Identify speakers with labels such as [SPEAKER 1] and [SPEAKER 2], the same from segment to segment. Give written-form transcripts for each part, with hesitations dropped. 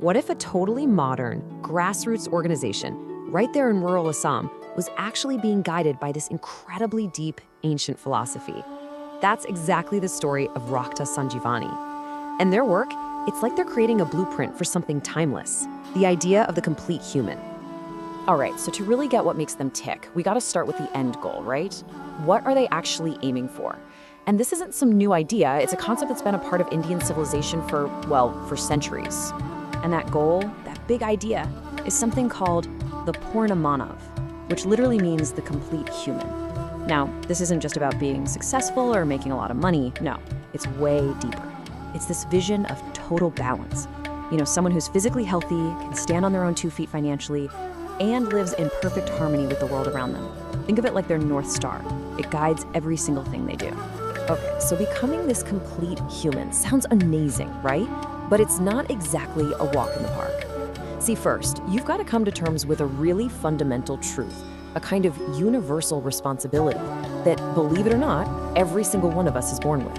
[SPEAKER 1] What if a totally modern, grassroots organization, right there in rural Assam, was actually being guided by this incredibly deep, ancient philosophy? That's exactly the story of Rakta Sanjeevani. And their work, it's like they're creating a blueprint for something timeless, the idea of the complete human.
[SPEAKER 2] All right, so to really get what makes them tick, we got to start with the end goal, right? What are they actually aiming for? And this isn't some new idea, it's a concept that's been a part of Indian civilization for, well, for centuries. And that goal, that big idea, is something called the Purnamanav, which literally means the complete human. Now, this isn't just about being successful or making a lot of money, no, it's way deeper. It's this vision of total balance. You know, someone who's physically healthy, can stand on their own 2 feet financially, and lives in perfect harmony with the world around them. Think of it like their North Star. It guides every single thing they do. Okay, so becoming this complete human sounds amazing, right? But it's not exactly a walk in the park. See, first, you've got to come to terms with a really fundamental truth, a kind of universal responsibility that, believe it or not, every single one of us is born with.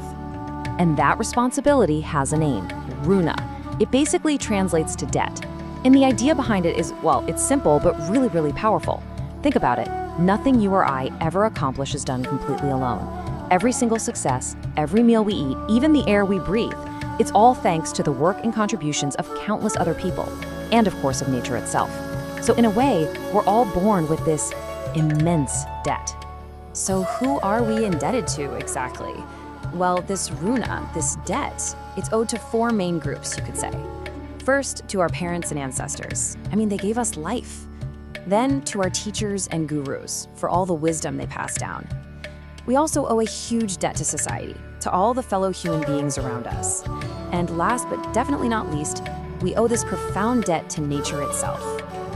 [SPEAKER 2] And that responsibility has a name, Runa. It basically translates to debt. And the idea behind it is, well, it's simple, but really, really powerful. Think about it. Nothing you or I ever accomplish is done completely alone. Every single success, every meal we eat, even the air we breathe, it's all thanks to the work and contributions of countless other people, and of course of nature itself. So in a way, we're all born with this immense debt. So who are we indebted to exactly? Well, this Runa, this debt, it's owed to 4 main groups, you could say. First, to our parents and ancestors. I mean, they gave us life. Then to our teachers and gurus for all the wisdom they passed down. We also owe a huge debt to society, to all the fellow human beings around us. And last but definitely not least, we owe this profound debt to nature itself.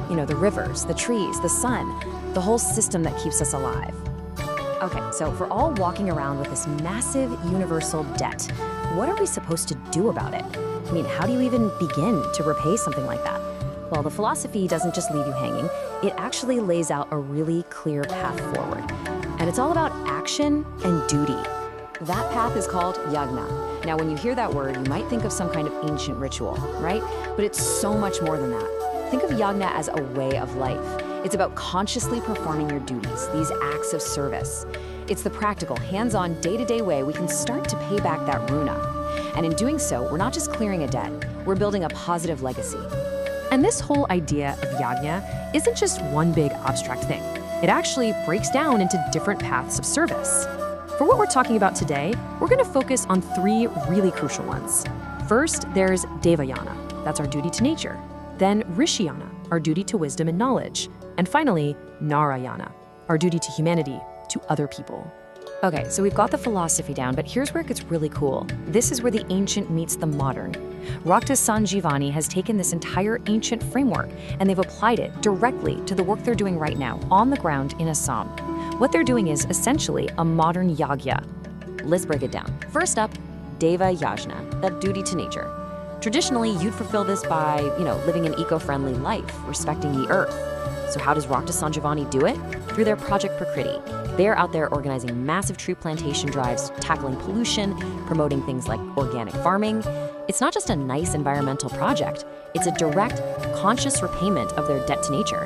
[SPEAKER 2] You know, the rivers, the trees, the sun, the whole system that keeps us alive. Okay, so if we're all walking around with this massive universal debt, what are we supposed to do about it? I mean, how do you even begin to repay something like that? Well, the philosophy doesn't just leave you hanging, it actually lays out a really clear path forward. And it's all about action and duty. That path is called yagna. Now, when you hear that word, you might think of some kind of ancient ritual, right? But it's so much more than that. Think of yagna as a way of life. It's about consciously performing your duties, these acts of service. It's the practical, hands-on, day-to-day way we can start to pay back that runa. And in doing so, we're not just clearing a debt, we're building a positive legacy. And this whole idea of yagna isn't just one big abstract thing. It actually breaks down into different paths of service. For what we're talking about today, we're going to focus on 3 really crucial ones. First, there's Devayana, that's our duty to nature. Then Rishiyana, our duty to wisdom and knowledge. And finally, Narayana, our duty to humanity, to other people. Okay, so we've got the philosophy down, but here's where it gets really cool. This is where the ancient meets the modern. Rakta Sanjeevani has taken this entire ancient framework and they've applied it directly to the work they're doing right now on the ground in Assam. What they're doing is essentially a modern yagya. Let's break it down. First up, Deva Yajna, that duty to nature. Traditionally, you'd fulfill this by, living an eco-friendly life, respecting the earth. So how does Rakta Sanjeevani do it? Through their Project Prakriti. They're out there organizing massive tree plantation drives, tackling pollution, promoting things like organic farming. It's not just a nice environmental project, it's a direct, conscious repayment of their debt to nature.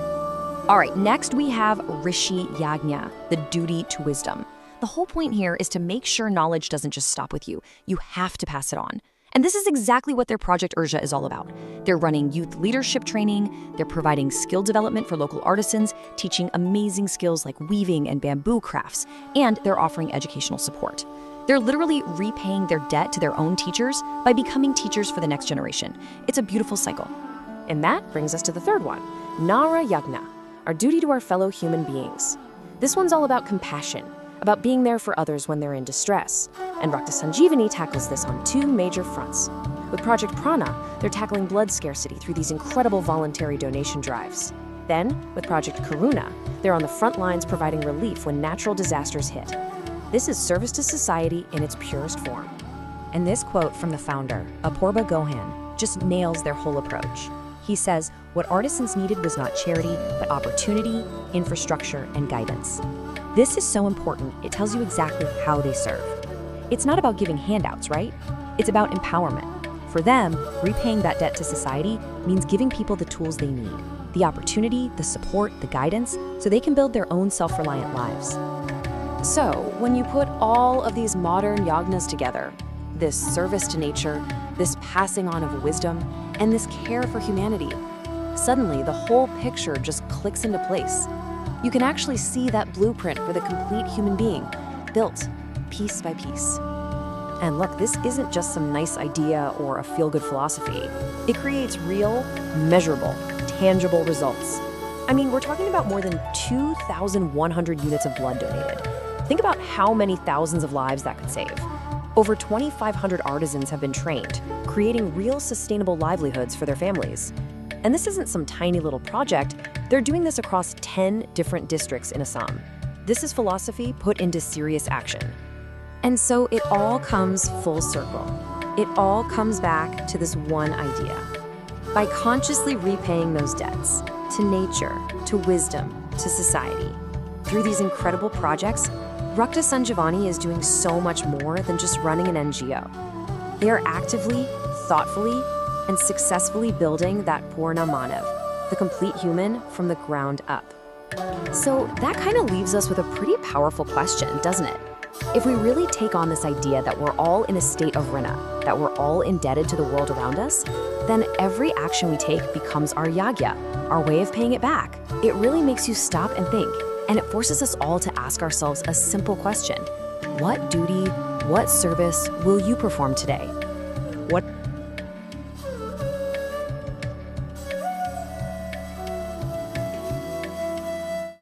[SPEAKER 2] All right, next we have Rishi Yagna, the duty to wisdom. The whole point here is to make sure knowledge doesn't just stop with you. You have to pass it on. And this is exactly what their Project Urja is all about. They're running youth leadership training, they're providing skill development for local artisans, teaching amazing skills like weaving and bamboo crafts, and they're offering educational support. They're literally repaying their debt to their own teachers by becoming teachers for the next generation. It's a beautiful cycle.
[SPEAKER 1] And that brings us to the third one, Nara Yagna, our duty to our fellow human beings. This one's all about compassion, about being there for others when they're in distress. And Rakta Sanjeevani tackles this on 2 major fronts. With Project Prana, they're tackling blood scarcity through these incredible voluntary donation drives. Then, with Project Karuna, they're on the front lines providing relief when natural disasters hit. This is service to society in its purest form. And this quote from the founder, Apurba Gohan, just nails their whole approach. He says, what artisans needed was not charity, but opportunity, infrastructure, and guidance. This is so important, it tells you exactly how they serve. It's not about giving handouts, right? It's about empowerment.
[SPEAKER 2] For them, repaying that debt to society means giving people the tools they need, the opportunity, the support, the guidance, so they can build their own self-reliant lives.
[SPEAKER 1] So, when you put all of these modern yagnas together, this service to nature, this passing on of wisdom, and this care for humanity, suddenly the whole picture just clicks into place. You can actually see that blueprint for the complete human being, built piece by piece. And look, this isn't just some nice idea or a feel-good philosophy. It creates real, measurable, tangible results. I mean, we're talking about more than 2,100 units of blood donated. Think about how many thousands of lives that could save. Over 2,500 artisans have been trained, creating real sustainable livelihoods for their families. And this isn't some tiny little project. They're doing this across 10 different districts in Assam. This is philosophy put into serious action. And so it all comes full circle. It all comes back to this one idea. By consciously repaying those debts to nature, to wisdom, to society, through these incredible projects, Rakta Sanjeevani is doing so much more than just running an NGO. They are actively, thoughtfully, and successfully building that Purna Manav, the complete human from the ground up. So that kind of leaves us with a pretty powerful question, doesn't it? If we really take on this idea that we're all in a state of rina, that we're all indebted to the world around us, then every action we take becomes our yagya, our way of paying it back. It really makes you stop and think, and it forces us all to ask ourselves a simple question. What duty, what service will you perform today?
[SPEAKER 2] What